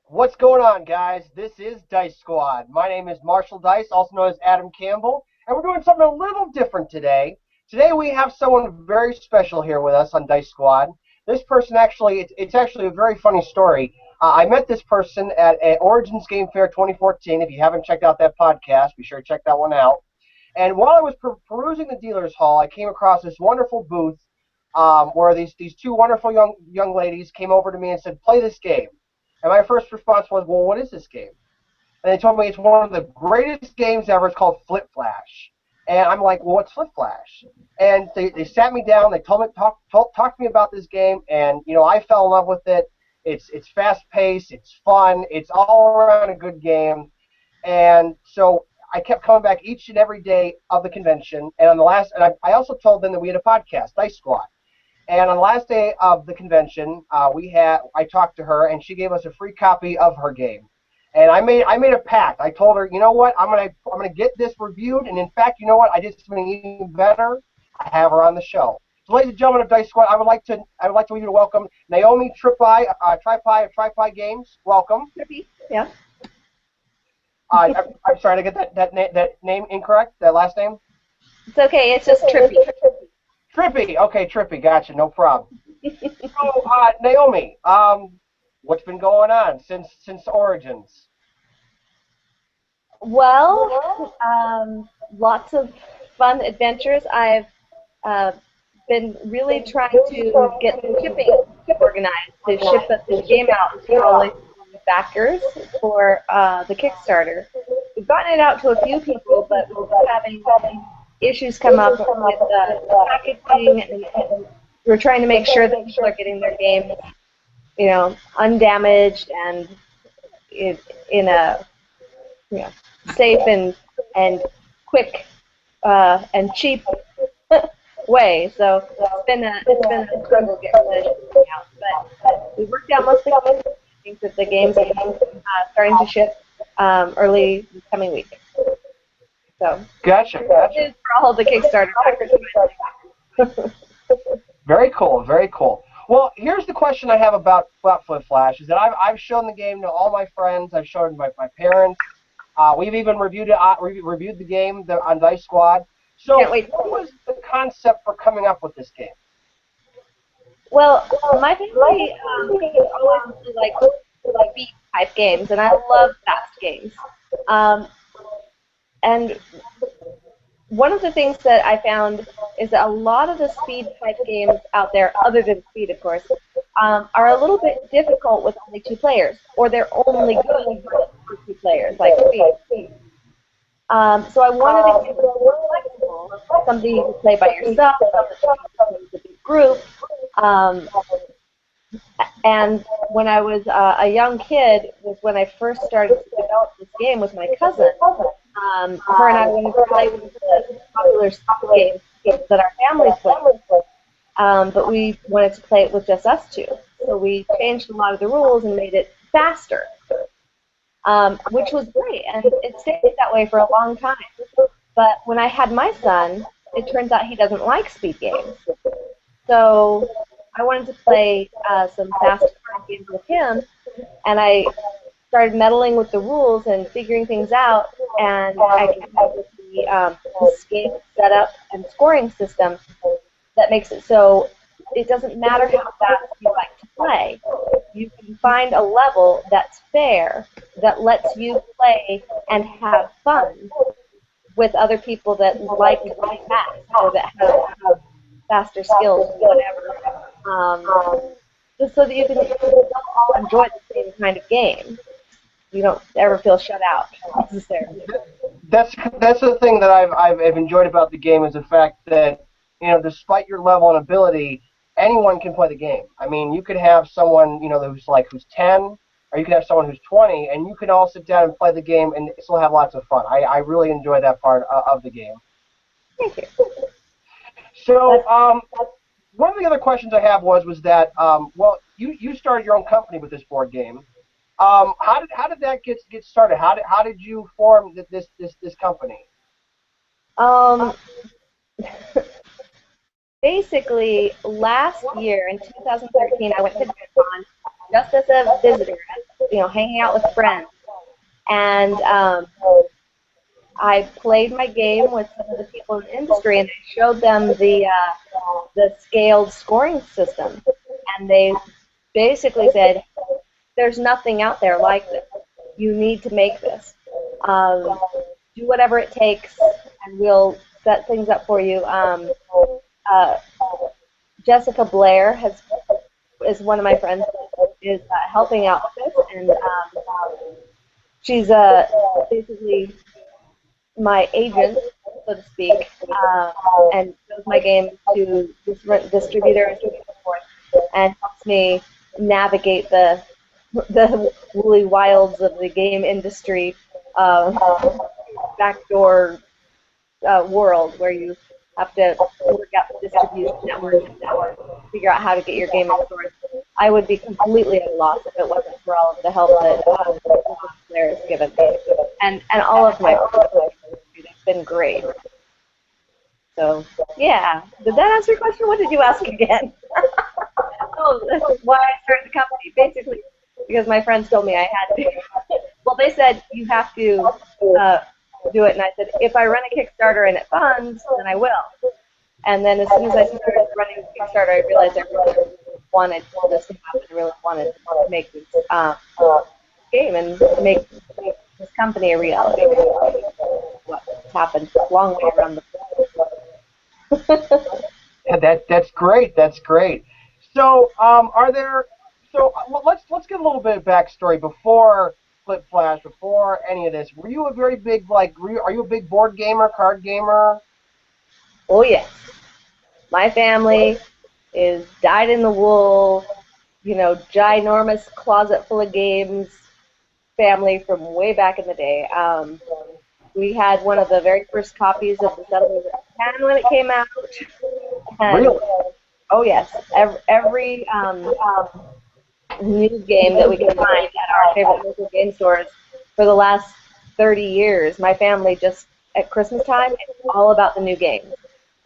What's going on, guys? This is Dice Squad. My name is Marshall Dice, also known as Adam Campbell, and we're doing something a little different today. Today we have someone very special here with us on Dice Squad. This person actually, it's actually a very funny story. I met this person at Origins Game Fair 2014. If you haven't checked out that podcast, be sure to check that one out. And while I was perusing the dealer's hall, I came across this wonderful booth where these two wonderful young ladies came over to me and said, "Play this game." And my first response was, "Well, what is this game?" And they told me it's one of the greatest games ever. It's called Flip Flash. And I'm like, "Well, what's Flip Flash?" And they sat me down. They told me talked to me about this game, and I fell in love with it. It's fast paced. It's fun. It's all around a good game. And so I kept coming back each and every day of the convention. And on the last, and I also told them that we had a podcast, Dice Squad. And on the last day of the convention, I talked to her, and she gave us a free copy of her game. And I made a pact. I told her, you know what, I'm gonna get this reviewed, and in fact, you know what, I did something even better. I have her on the show. So, ladies and gentlemen of Dice Squad, I would like you to welcome Naomi Tripi Games. Welcome. Trippy, yeah. I'm sorry to get that name incorrect. That last name. It's okay, it's just Trippy. Trippy. Okay, Trippy. Gotcha. No problem. So, Naomi, what's been going on since Origins? Well, lots of fun adventures. I've been really trying to get the shipping organized to ship the game out to all the backers for the Kickstarter. We've gotten it out to a few people, but we're having issues come up with packaging, and we're trying to make sure that people are getting their games, undamaged and in a safe and quick and cheap way. So it's been a struggle getting the shipping out, but we worked out most of the games. I think that the games are starting to ship early this coming week. So Gotcha. for all the Kickstarter backers. Very cool. Very cool. Well, here's the question I have about Flip Flash: is that I've shown the game to all my friends. I've shown it to my parents. We've even reviewed it. Reviewed the game on Dice Squad. So, Can't wait. what was the concept for coming up with this game? Well, my family always like beat type games, and I love fast games. And one of the things that I found is that a lot of the speed type games out there, other than speed, of course, are a little bit difficult with only two players, or they're only good for two players, like speed. So I wanted to get more flexible, something you can play by yourself, something you can play with a big group. And when I was a young kid was when I first started to develop this game with my cousin. Her and I wanted to play with the popular games that our families play, but we wanted to play it with just us two. So we changed a lot of the rules and made it faster, which was great, and it stayed that way for a long time. But when I had my son, it turns out he doesn't like speed games. So I wanted to play some fast games with him, and I started meddling with the rules and figuring things out, and I came up with this game setup and scoring system that makes it so it doesn't matter how fast you like to play. You can find a level that's fair, that lets you play and have fun with other people that like to play fast or that have faster skills or whatever. Just so that you can all enjoy the same kind of game. You don't ever feel shut out necessarily. That's the thing that I've enjoyed about the game is the fact that despite your level and ability, anyone can play the game. I mean, you could have someone who's 10, or you could have someone who's 20, and you can all sit down and play the game and still have lots of fun. I really enjoy that part of the game. Thank you. So, one of the other questions I have was that you started your own company with this board game. How did that get started? How did you form this company? Basically, last year in 2013, I went to Con just as a visitor, hanging out with friends. And I played my game with some of the people in the industry, and I showed them the scaled scoring system, and they basically said, "There's nothing out there like this. You need to make this. Um, do whatever it takes, and we'll set things up for you." Uh, Jessica Blair is one of my friends, is helping out with this, and she's basically my agent, so to speak, and shows my game to different distributors and so forth, and helps me navigate the woolly wilds of the game industry backdoor world where you have to work out the distribution networks and figure out how to get your game in stores. I would be completely at a loss if it wasn't for all of the help that Blair has given me, and all of my friends. It's been great. So yeah, did that answer your question? What did you ask again? Oh, that's why I started the company, basically because my friends told me I had to. Well, they said you have to do it, and I said if I run a Kickstarter and it funds, then I will. And then as soon as I started running the Kickstarter, I realized I really wanted this to happen. I really wanted to make this game and make this company a reality. What's happened a long way around the Yeah, that's great. That's great. So, are there? So, well, let's get a little bit of backstory before Flip Flash, before any of this. Were you a very big are you a big board gamer, card gamer? Oh yes, my family is dyed in the wool, ginormous closet full of games family from way back in the day. We had one of the very first copies of the Settlers of Catan when it came out. And, Really? oh yes, every new game that we could find at our favorite local game stores for the last 30 years. My family just, at Christmas time, it's all about the new games.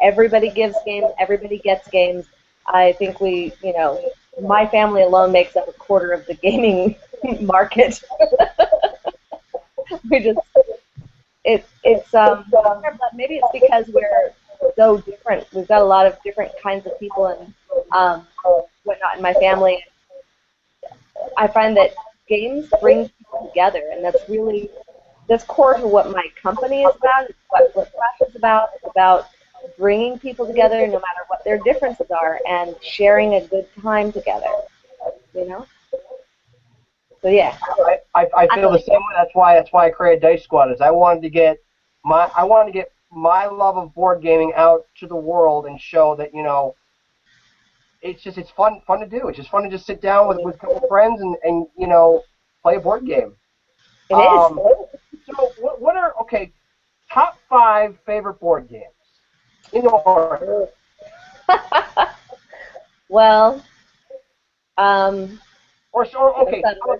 Everybody gives games, everybody gets games. I think my family alone makes up a quarter of the gaming market. we just, it's maybe it's because we're so different. We've got a lot of different kinds of people and whatnot in my family. I find that games bring people together, and that's core to what my company is about. It's what Flip Flash is about. It's about bringing people together, no matter what their differences are, and sharing a good time together. So yeah. I feel the same way. That's why I created Dice Squad. Is I wanted to get my love of board gaming out to the world and show that it's fun to do. It's just fun to just sit down with a couple of friends and play a board game. It is. So what are top 5 favorite board games in order? Well,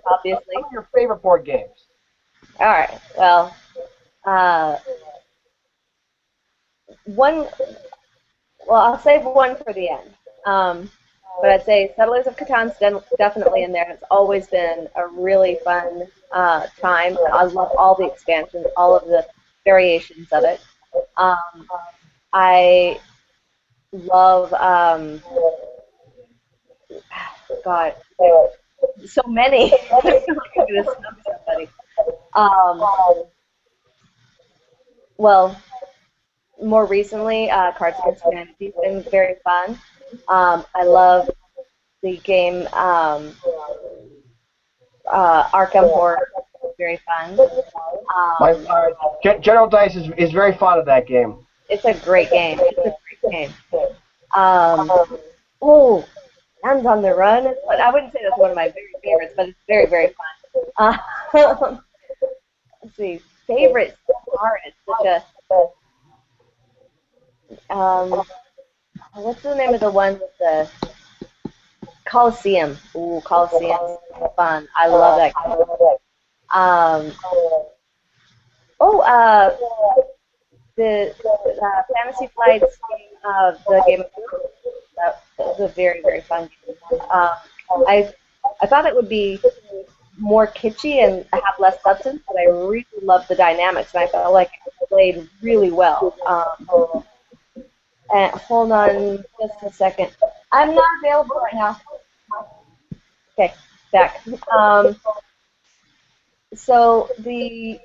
obviously. Some of your favorite board games. All right. Well, one. Well, I'll save one for the end. But I'd say Settlers of Catan's definitely in there. It's always been a really fun time. I love all the expansions, all of the variations of it. I love, God, so many. I feel like I'm going to snub somebody. Well, more recently, Cards Against Humanity has been very fun. I love the game Arkham Horror. It's very fun. General Dice is very fond of that game. It's a great game. Hands on the Run. I wouldn't say that's one of my very favorites, but it's very, very fun. Let's see. Favorites are such a what's the name of the one with the Coliseum? Ooh, Coliseum's fun. I love that game. The Fantasy Flights game, the Game of Thrones. That was a very, very fun game. I thought it would be more kitschy and have less substance, but I really love the dynamics, and I felt like it played really well. And hold on just a second. I'm not available right now. Okay, back. So the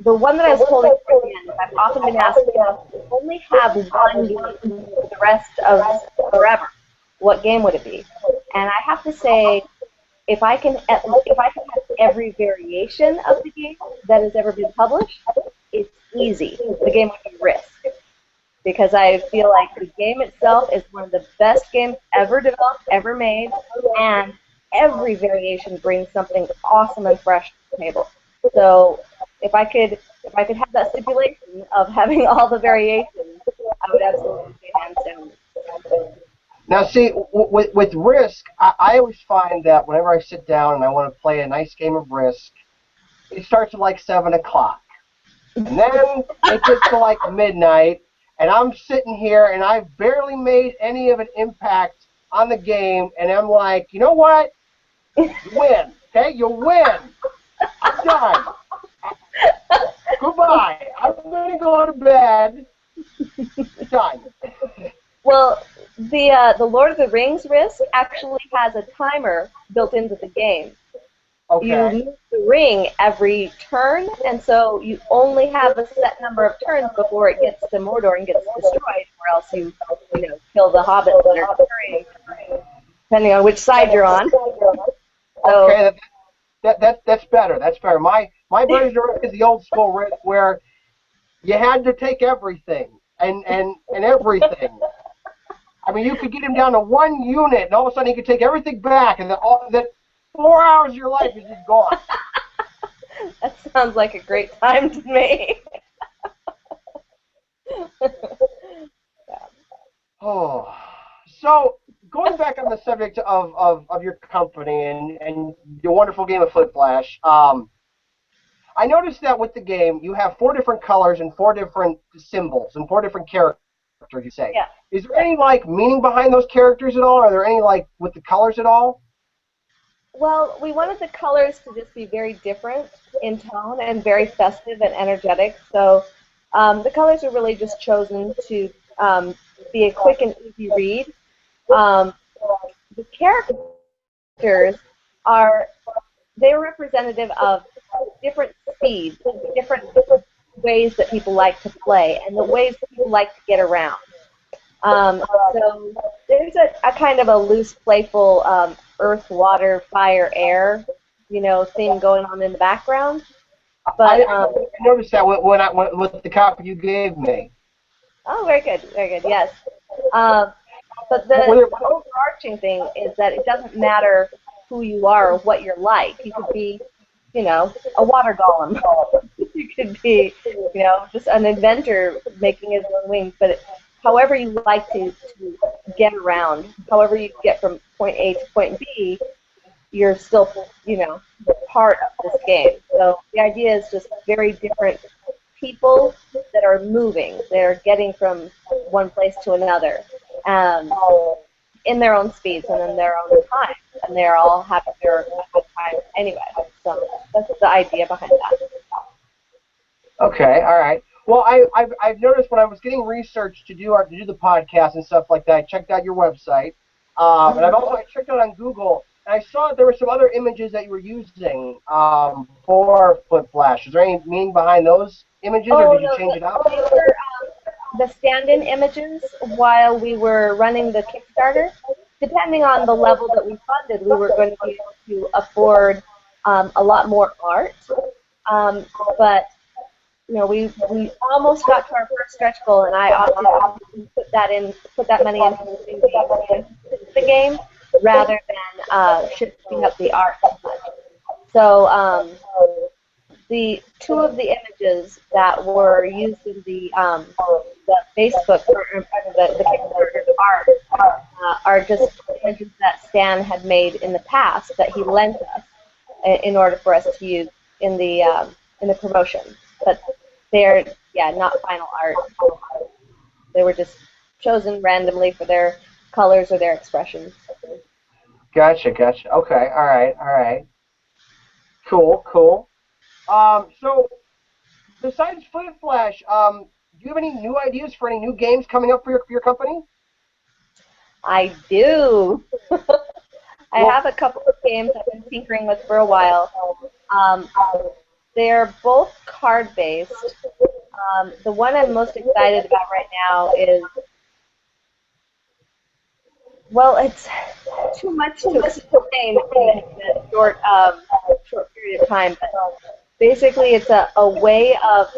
one that I was holding for the end, I've often been asked, you only have one game for the rest of forever. What game would it be? And I have to say, if I can have every variation of the game that has ever been published, it's easy. The game would be Risk, because I feel like the game itself is one of the best games ever developed, ever made, and every variation brings something awesome and fresh to the table. So if I could have that stipulation of having all the variations, I would absolutely say hands down. Now, see, with Risk, I always find that whenever I sit down and I want to play a nice game of Risk, it starts at like 7 o'clock. And then it gets to like midnight, and I'm sitting here, and I've barely made any of an impact on the game, and I'm like, you know what? You win, okay? You win. I'm done. Goodbye. I'm going to go to bed. Done. Well, the Lord of the Rings Risk actually has a timer built into the game. Okay. You move the ring every turn, and so you only have a set number of turns before it gets to Mordor and gets destroyed, or else you kill the hobbits that are carrying, depending on which side you're on. So, okay, that's better. That's better. My version of it is the old school Risk where you had to take everything and everything. I mean, you could get him down to 1 unit, and all of a sudden he could take everything back, and that 4 hours of your life is just gone. That sounds like a great time to me. Yeah. Oh, so going back on the subject of your company and your wonderful game of Foot Flash, I noticed that with the game you have 4 different colors and 4 different symbols and 4 different characters. You say. Yeah. Is there any like meaning behind those characters at all? Are there any like with the colors at all? Well, we wanted the colors to just be very different in tone and very festive and energetic. So the colors are really just chosen to be a quick and easy read. The characters they're representative of different speeds, different ways that people like to play, and the ways that people like to get around. So there's a kind of a loose, playful earth, water, fire, air, thing going on in the background. But I noticed that with the copy you gave me. Oh, very good, very good. Yes. But the overarching thing is that it doesn't matter who you are or what you're like. You could be, a water golem. You could be, just an inventor making his own wings. But however you like to get around, however you get from point A to point B, you're still, part of this game. So the idea is just very different people that are moving. They're getting from one place to another in their own speeds and in their own time. And they're all having their good time anyway. So that's the idea behind that. Okay, all right. Well, I've noticed when I was getting research to do the podcast and stuff like that, I checked out your website, and I checked out on Google, and I saw that there were some other images that you were using for Foot Flash. Is there any meaning behind those images, or did you change it up? They were the stand-in images while we were running the Kickstarter. Depending on the level that we funded, we were going to be able to afford a lot more art, but we almost got to our first stretch goal, and I opted to put that money into the game rather than shifting up the art so much. So the 2 of the images that were used in the Facebook or the Kickstarter art are just images that Stan had made in the past that he lent us in order for us to use in the promotion. But they're not final art. They were just chosen randomly for their colors or their expressions. Gotcha. Okay, all right. Cool, cool. So besides Flip Flash, do you have any new ideas for any new games coming up for your company? I do. I Well, have a couple of games I've been tinkering with for a while. Um, they're both card-based. The one I'm most excited about right now is, well, it's too much to explain in a short period of time. But basically, it's a way of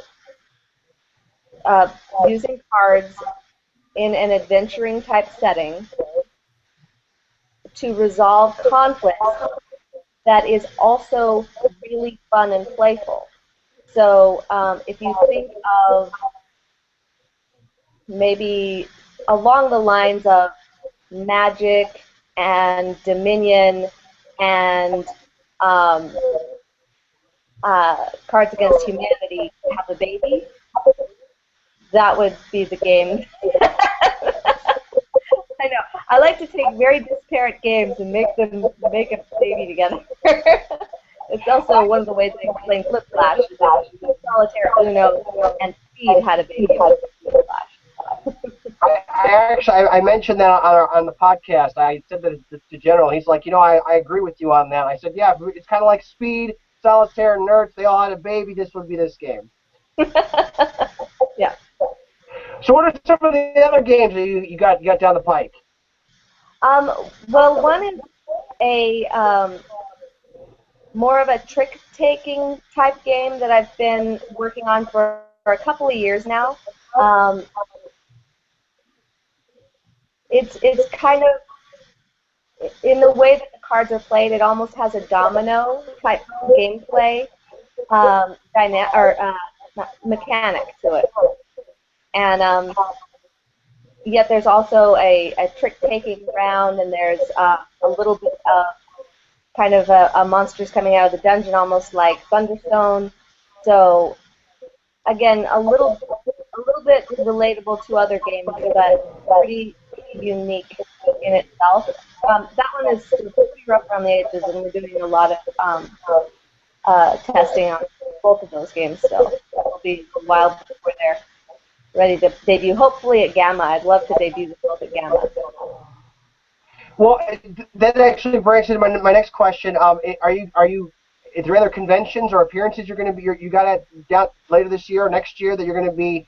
uh, using cards in an adventuring type setting to resolve conflicts that is also really fun and playful. So if you think of maybe along the lines of Magic and Dominion and um, Cards Against Humanity, Have a Baby, that would be the game. I know. I like to take very disparate games and make a baby together. It's also one of the ways I explain Flip Flash is that Solitaire, Uno, and Speed had a baby with Flip Flash. I mentioned that on the podcast. I said that to General. He's like, I agree with you on that. I said, yeah, it's kind of like Speed, Solitaire, Nerds. They all had a baby. This would be this game. Yeah. So what are some of the other games that you got down the pike? Well, one is a more of a trick-taking type game that I've been working on for a couple of years now. Um, it's kind of in the way that the cards are played. It almost has a domino type gameplay mechanic to it, and yet there's also a trick-taking round, and there's a little bit of kind of a monsters coming out of the dungeon, almost like Thunderstone. So again, a little bit relatable to other games, but pretty unique in itself. That one is pretty rough around the edges, and we're doing a lot of testing on both of those games. So it'll be a while before they're ready to debut. Hopefully at Gamma. I'd love to debut them both at Gamma. Well, that actually brings into my next question. Are you? Is there other conventions or appearances you're going to be? You got it down later this year or next year that you're going to be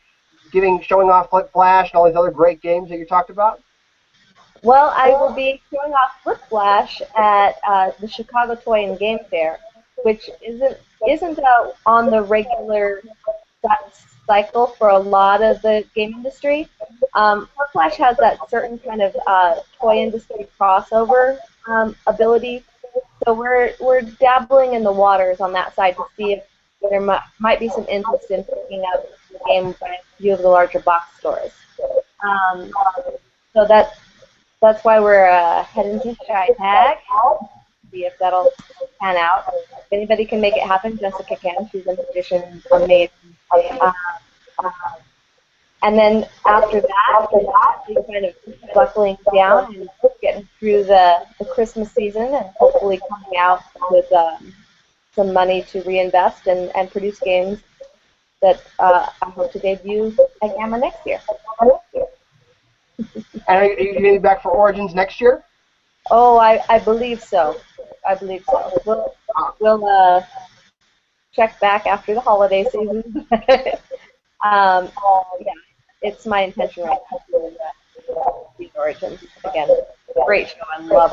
showing off Flip Flash and all these other great games that you talked about? Well, I will be showing off Flip Flash at the Chicago Toy and Game Fair, which isn't on the regular cycle for a lot of the game industry. Flip Flash has that certain kind of toy industry crossover ability, so we're dabbling in the waters on that side to see if there might be some interest in picking up the game by a few of the larger box stores. Um, so that's why we're heading to Shy Tag. See if that'll pan out. If anybody can make it happen, Jessica can. She's a magician, amazing. Uh, and then after that, we kind of buckling down and getting through the Christmas season and hopefully coming out with some money to reinvest and produce games that I hope to debut at Gamma next year. And are you going to be back for Origins next year? Oh, I believe so. I believe so. We'll check back after the holiday season. Yeah, it's my intention right now to do these Origins again. Great show. I love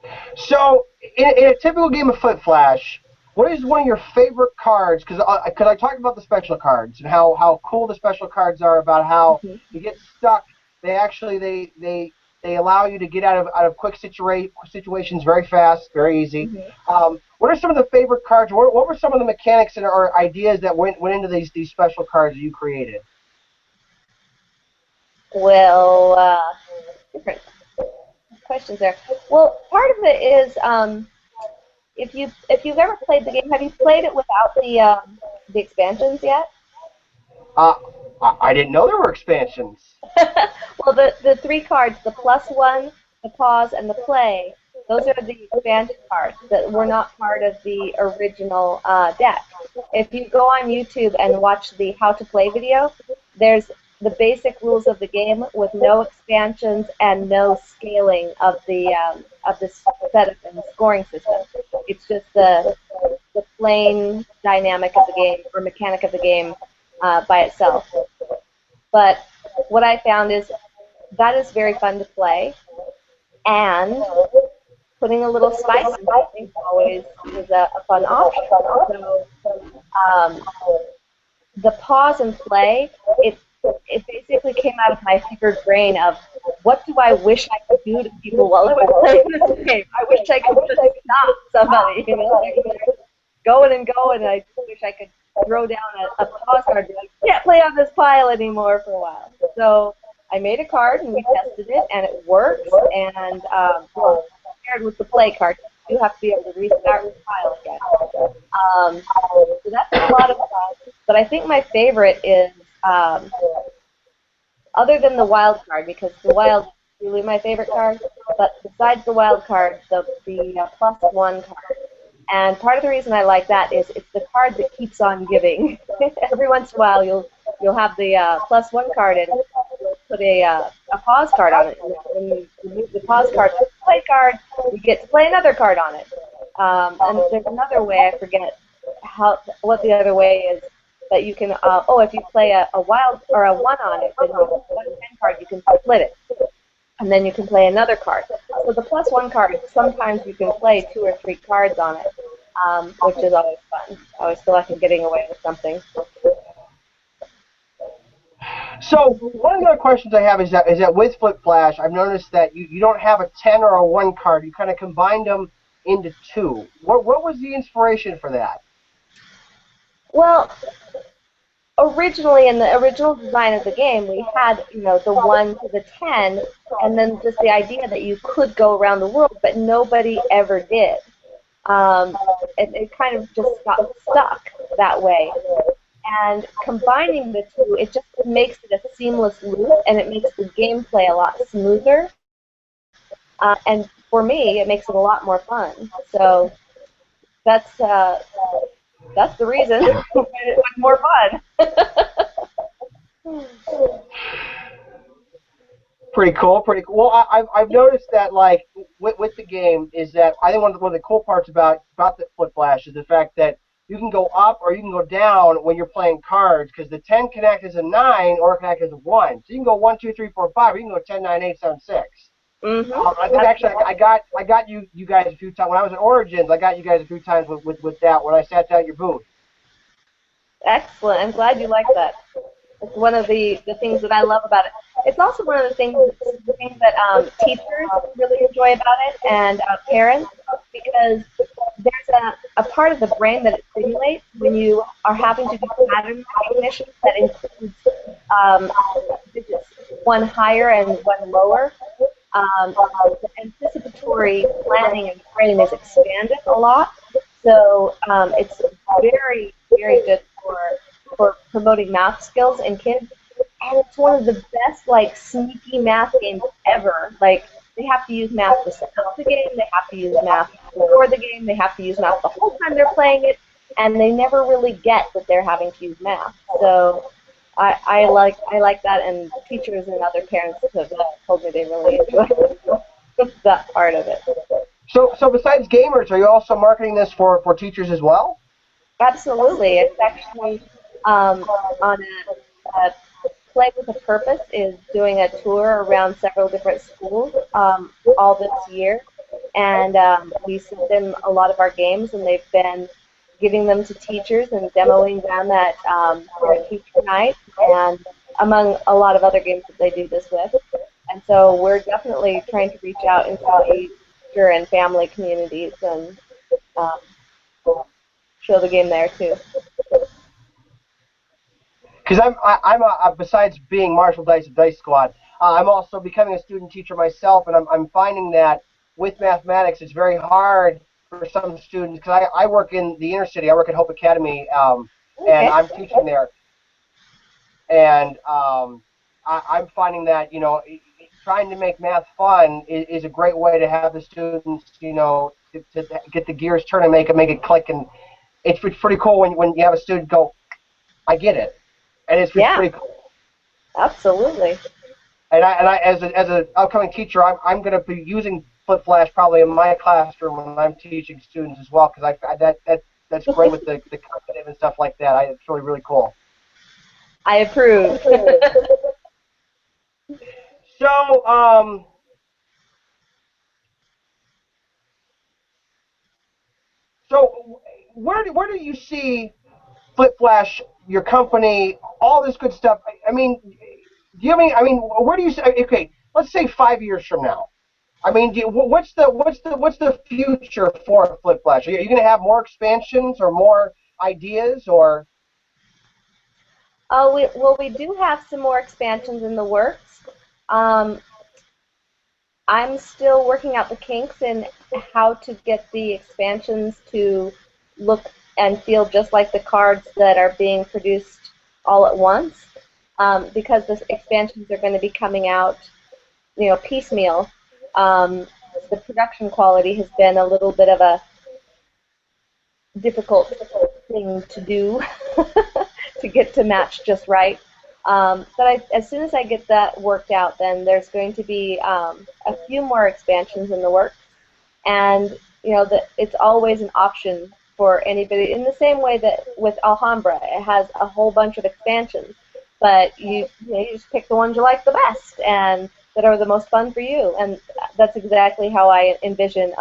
it. So, in a typical game of Flip Flash, what is one of your favorite cards? Because I talked about the special cards and how cool the special cards are. About how you get stuck. They allow you to get out of quick situations very fast, very easy. What are some of the favorite cards? What were some of the mechanics or ideas that went into these special cards that you created? Well, different questions there. Well, part of it is if you've ever played the game, have you played it without the expansions yet? I didn't know there were expansions. Well, the three cards, the +1, the pause, and the play, Those are the expansion cards that were not part of the original deck. If you go on YouTube and watch the how to play video, there's the basic rules of the game with no expansions and no scaling of the setup and scoring system. It's just the plain dynamic of the game or mechanic of the game by itself. But what I found is that is very fun to play, and putting a little spice in something always is a fun option. So the pause and play, it basically came out of my fevered brain of what do I wish I could do to people while I was playing this game. I wish I could just stop somebody, you know, like going and going, and I just wish I could throw down a pause card and be like, can't play on this pile anymore for a while. So I made a card and we tested it, and it works. And well, compared with the play card, you have to be able to restart the pile again. So that's a lot of fun. But I think my favorite is, other than the wild card, because the wild is really my favorite card, but besides the wild card, the +1 card. And part of the reason I like that is it's the card that keeps on giving. Every once in a while, you'll have the +1 card and you'll put a pause card on it. And when you remove the pause card to the play card, you get to play another card on it. And there's another way, I forget what the other way is, that you can, if you play a wild or a 1 on it, then you have a 1/10 card, you can split it. And then you can play another card. So the +1 card, sometimes you can play 2 or 3 cards on it, which is always fun. I always feel like I'm getting away with something. So one of the other questions I have is that with Flip Flash, I've noticed that you don't have a 10 or a 1 card. You kind of combined them into 2. What was the inspiration for that? Well, originally, in the original design of the game, we had, you know, the 1 to the 10, and then just the idea that you could go around the world, but nobody ever did. It kind of just got stuck that way. And combining the 2, it just makes it a seamless loop, and it makes the gameplay a lot smoother. And for me, it makes it a lot more fun. So that's the reason. It was more fun. Pretty cool, pretty cool. Well, I've noticed that, like, with the game, is that I think one of the cool parts about the Flip Flash is the fact that you can go up or you can go down when you're playing cards, because the 10 can act as a 9 or it can act as a 1. So you can go 1, 2, 3, 4, 5, or you can go 10, 9, 8, 7, 6. Mm-hmm. I think actually I got you guys a few times when I was at Origins. I got you guys a few times with that when I sat down at your booth. Excellent. I'm glad you like that. It's one of the things that I love about it. It's also one of the things that teachers really enjoy about it, and parents, because there's a part of the brain that it stimulates when you are having to do pattern recognition that includes digits 1 higher and 1 lower. The anticipatory planning in the brain is expanded a lot, so it's very, very good for promoting math skills in kids. And it's one of the best, like, sneaky math games ever. Like, they have to use math to set up the game, they have to use math before the game, they have to use math the whole time they're playing it, and they never really get that they're having to use math. So I like that, and teachers and other parents have told me they really enjoy that part of it. So besides gamers, are you also marketing this for teachers as well? Absolutely. It's actually on a Play with a Purpose is doing a tour around several different schools all this year, and we sent them a lot of our games, and they've been giving them to teachers and demoing them at their teacher night, and among a lot of other games that they do this with. And so we're definitely trying to reach out into the teacher and family communities and show the game there too. Because besides being Marshall Dice of Dice Squad, I'm also becoming a student teacher myself, and I'm finding that with mathematics, it's very hard for some students, because I work in the inner city. I work at Hope Academy, and I'm teaching there. And I'm finding that, you know, trying to make math fun is a great way to have the students, to get the gears turning, make it click, and it's pretty cool when you have a student go, I get it, and it's Yeah, pretty cool. absolutely. And I as an upcoming teacher, I'm going to be using Flip Flash probably in my classroom when I'm teaching students as well, because that's great with the cognitive and stuff like that. It's really cool. I approve. So so where do you see Flip Flash, your company, all this good stuff? I mean, do you have any? I mean, where do you see? Okay, let's say 5 years from now. I mean, what's the future for Flip Flash? Are you going to have more expansions or more ideas or? We do have some more expansions in the works. Um, I'm still working out the kinks in how to get the expansions to look and feel just like the cards that are being produced all at once, because the expansions are going to be coming out, piecemeal. Um, the production quality has been a little bit of a difficult thing to do to get to match just right. As soon as I get that worked out, then there's going to be a few more expansions in the works, and it's always an option for anybody. In the same way that with Alhambra, it has a whole bunch of expansions, but you just pick the ones you like the best and that are the most fun for you, and that's exactly how I envision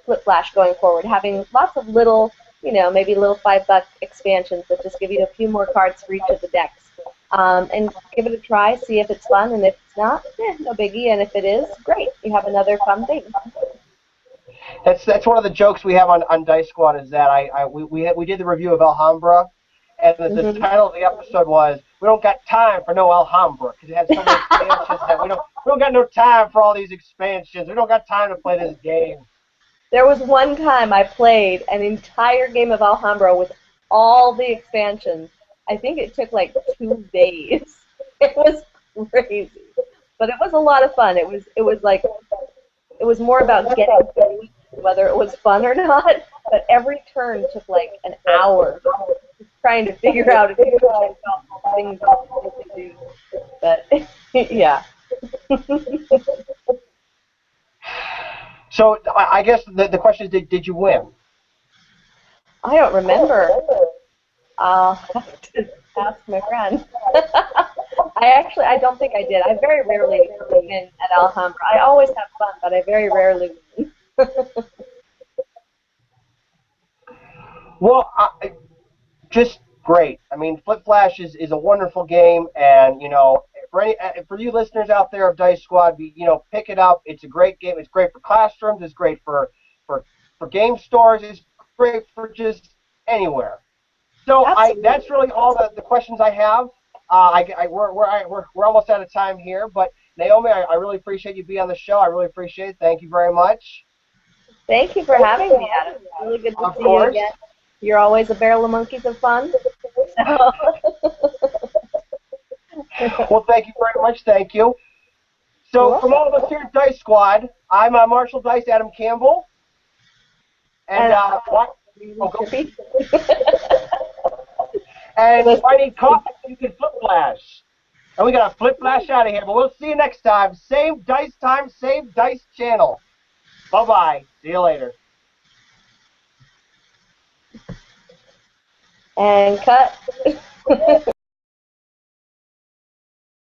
Flip Flash going forward, having lots of little, maybe little $5 expansions that just give you a few more cards for each of the decks. And give it a try, see if it's fun, and if it's not, no biggie, and if it is, great, you have another fun thing. That's one of the jokes we have on Dice Squad is that we did the review of Alhambra, and the Mm-hmm. title of the episode was "We don't got time for no Alhambra" because it had so many expansions that we don't got no time for all these expansions. We don't got time to play this game. There was one time I played an entire game of Alhambra with all the expansions. I think it took like 2 days. It was crazy, but it was a lot of fun. It was more about getting through it, whether it was fun or not. But every turn took like an hour trying to figure out if you checked off all the things you wanted to do. But yeah, So I guess the question is, did you win? I don't remember. I'll have to ask my friend. I don't think I did. I very rarely win at Alhambra. I always have fun, but I very rarely win. Well, just great. I mean, Flip Flash is a wonderful game, and for you listeners out there of Dice Squad, pick it up. It's a great game. It's great for classrooms. It's great for for game stores. It's great for just anywhere. So Absolutely. that's really all the questions I have. We're almost out of time here, but Naomi, I really appreciate you being on the show. I really appreciate it. Thank you very much. Thank you for having me, Adam. It's really good to Of see you course. again. You're always a barrel of monkeys of fun. So, Well, thank you very much. Thank you. you're So, from welcome. all of us here at Dice Squad, I'm Marshall Dice, Adam Campbell, and And what? Oh, go. Trippy. And This if I need coffee, you can flip flash. And we got to flip flash out of here. But we'll see you next time. Same dice time, same dice channel. Bye bye. See you later. and cut.